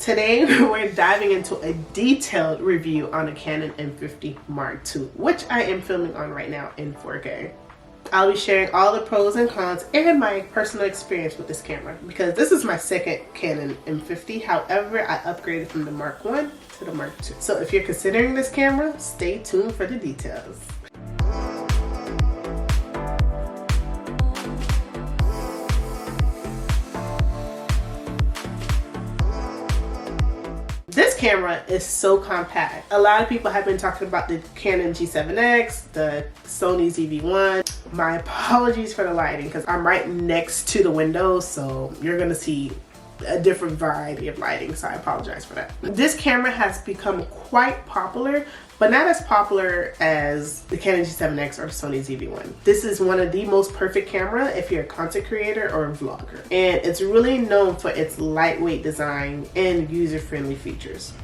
Today we're diving into a detailed review on the Canon M50 Mark II, which I am filming on right now in 4K. I'll be sharing all the pros and cons and my personal experience with this camera because this is my second Canon M50. However, I upgraded from the Mark I to the Mark II. So if you're considering this camera, stay tuned for the details. This camera is so compact. A lot of people have been talking about the Canon G7X, the Sony ZV-1. My apologies for the lighting because I'm right next to the window, so you're gonna see a different variety of lighting, so I apologize for that. This camera has become quite popular, but not as popular as the Canon G7X or Sony ZV-1. This is one of the most perfect camera if you're a content creator or a vlogger. And it's really known for its lightweight design and user-friendly features.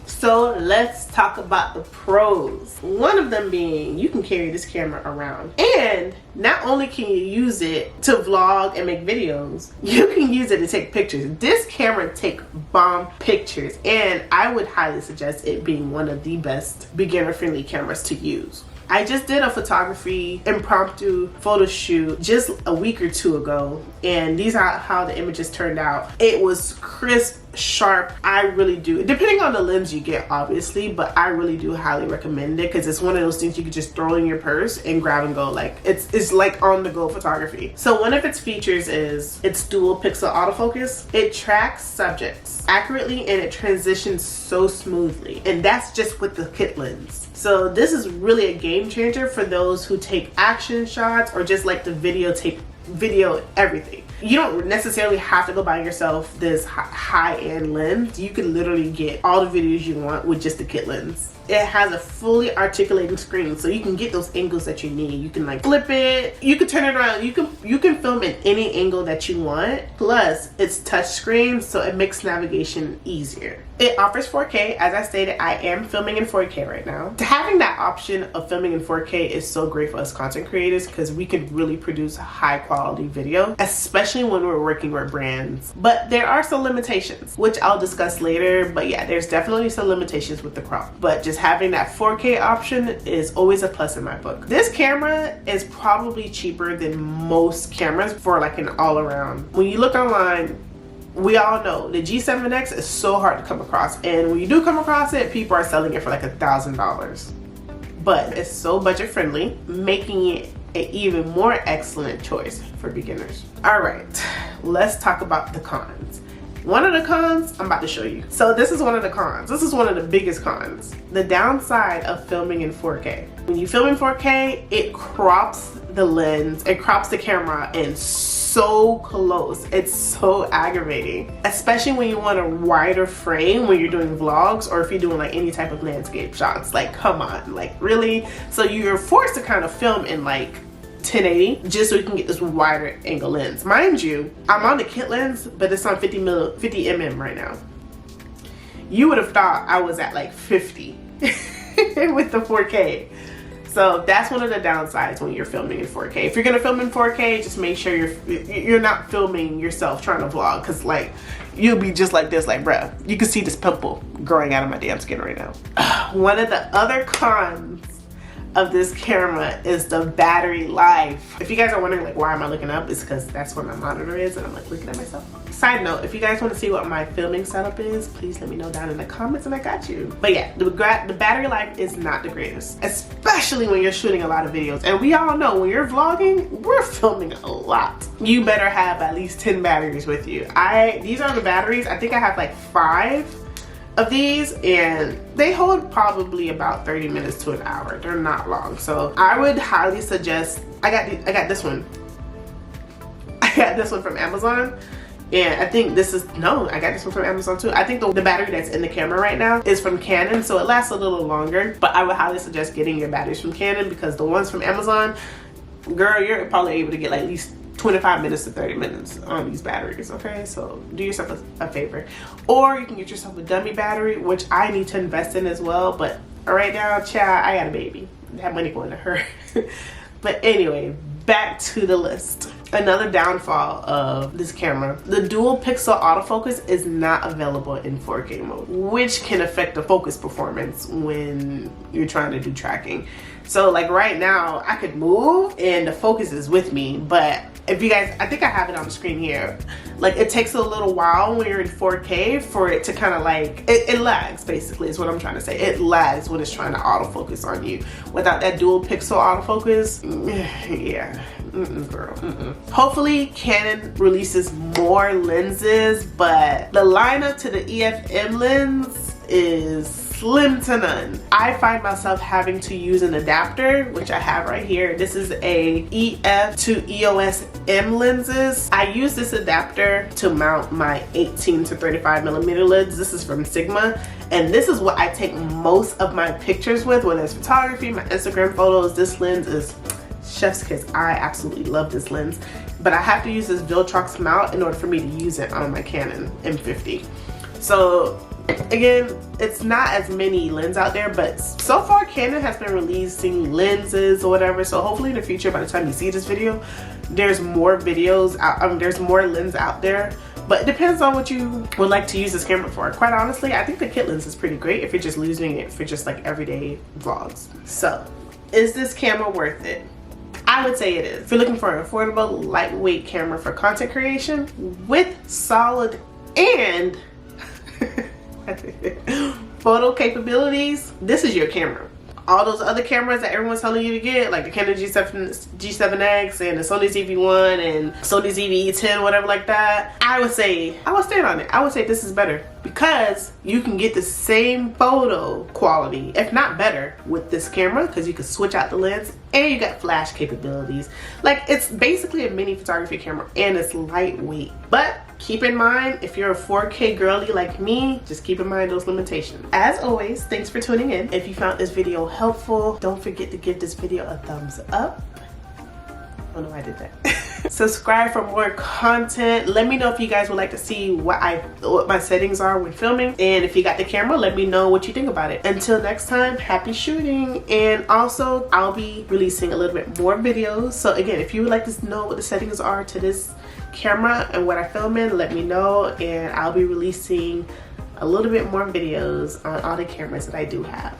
So let's talk about the pros. One of them being you can carry this camera around. And not only can you use it to vlog and make videos, you can use it to take pictures. This camera takes bomb pictures, and I would highly suggest it being one of the best beginner-friendly cameras to use. I just did a photography impromptu photo shoot just a week or two ago, and these are how the images turned out. It was crisp, sharp. I really do, depending on the lens you get obviously, but I really do highly recommend it because it's one of those things you can just throw in your purse and grab and go. Like it's like on the go photography. So one of its features is its dual pixel autofocus. It tracks subjects accurately and it transitions so smoothly, and that's just with the kit lens. So this is really a game changer for those who take action shots or just like to video everything. You don't necessarily have to go buy yourself this high-end lens. You can literally get all the videos you want with just the kit lens. It has a fully articulating screen, so you can get those angles that you need. You can like flip it, you can turn it around, you can film in any angle that you want. Plus it's touch screen, so it makes navigation easier. It offers 4K. As I stated, I am filming in 4K right now. Having that option of filming in 4K is so great for us content creators because we can really produce high quality video, especially when we're working with brands. But there are some limitations, which I'll discuss later. But yeah, there's definitely some limitations with the crop. But just having that 4K option is always a plus in my book. This camera is probably cheaper than most cameras for like an all-around. When you look online, we all know the G7X is so hard to come across, and when you do come across it, people are selling it for like $1,000. But it's so budget friendly, making it an even more excellent choice for beginners. All right, let's talk about the cons. One of the cons I'm about to show you. So this is one of the cons. This is one of the biggest cons. The downside of filming in 4K. When you film in 4K, it crops the lens, it crops the camera in so close. It's so aggravating, especially when you want a wider frame when you're doing vlogs or if you're doing like any type of landscape shots. Like, come on, like really? So you're forced to kind of film in like 1080 just so you can get this wider angle lens. Mind you, I'm on the kit lens, but it's on 50 mm right now. You would have thought I was at like 50 with the 4K. So that's one of the downsides when you're filming in 4K. If you're gonna film in 4K, just make sure you're not filming yourself trying to vlog, because like you'll be just like this, like bruh, you can see this pimple growing out of my damn skin right now. One of the other cons of this camera is the battery life. If you guys are wondering like why am I looking up, it's because that's where my monitor is and I'm like looking at myself. Side note, if you guys want to see what my filming setup is, please let me know down in the comments and I got you. But yeah, the battery life is not the greatest, especially when you're shooting a lot of videos. And we all know when you're vlogging, we're filming a lot. You better have at least 10 batteries with you. These are the batteries. I think I have like 5 of these, and they hold probably about 30 minutes to an hour. They're not long, so I would highly suggest. I got this one. I got this one from Amazon, and I think this is I got this one from Amazon too. I think the battery that's in the camera right now is from Canon, so it lasts a little longer. But I would highly suggest getting your batteries from Canon because the ones from Amazon, girl, you're probably able to get like at least 25 minutes to 30 minutes on these batteries, okay? So do yourself a favor. Or you can get yourself a dummy battery, which I need to invest in as well, but right now, child, I got a baby. That money going to her. But anyway, back to the list. Another downfall of this camera, the dual pixel autofocus is not available in 4K mode, which can affect the focus performance when you're trying to do tracking. So like right now I could move and the focus is with me, but if you guys, I think I have it on the screen here, like it takes a little while when you're in 4K for it to kind of like, it lags basically is what I'm trying to say. It lags when it's trying to autofocus on you. Without that dual pixel autofocus, yeah, girl. Hopefully Canon releases more lenses, but the lineup to the EF-M lens is slim to none. I find myself having to use an adapter, which I have right here. This is a EF to EOS M lenses. I use this adapter to mount my 18 to 35 millimeter lens. This is from Sigma, and this is what I take most of my pictures with, whether it's photography, my Instagram photos. This lens is chef's kiss. I absolutely love this lens, but I have to use this Viltrox mount in order for me to use it on my Canon M50. So again, it's not as many lenses out there, but so far Canon has been releasing lenses or whatever, so hopefully in the future, by the time you see this video, there's more videos out, there's more lenses out there. But it depends on what you would like to use this camera for. Quite honestly, I think the kit lens is pretty great if you're just using it for just like everyday vlogs. So is this camera worth it? I would say it is. If you're looking for an affordable, lightweight camera for content creation with solid and photo capabilities, this is your camera. All those other cameras that everyone's telling you to get, like the Canon G7X and the Sony ZV-1 and Sony ZV-E10, whatever like that, I would stand on it. I would say this is better because you can get the same photo quality, if not better, with this camera because you can switch out the lens and you got flash capabilities. Like, it's basically a mini photography camera and it's lightweight. But keep in mind, if you're a 4K girly like me, just keep in mind those limitations. As always, thanks for tuning in. If you found this video helpful, don't forget to give this video a thumbs up. Oh no, I did that. Subscribe for more content. Let me know if you guys would like to see what my settings are when filming, and if you got the camera, let me know what you think about it. Until next time, happy shooting. And also, I'll be releasing a little bit more videos, so again, if you would like to know what the settings are to this camera and what I film in, let me know, and I'll be releasing a little bit more videos on all the cameras that I do have.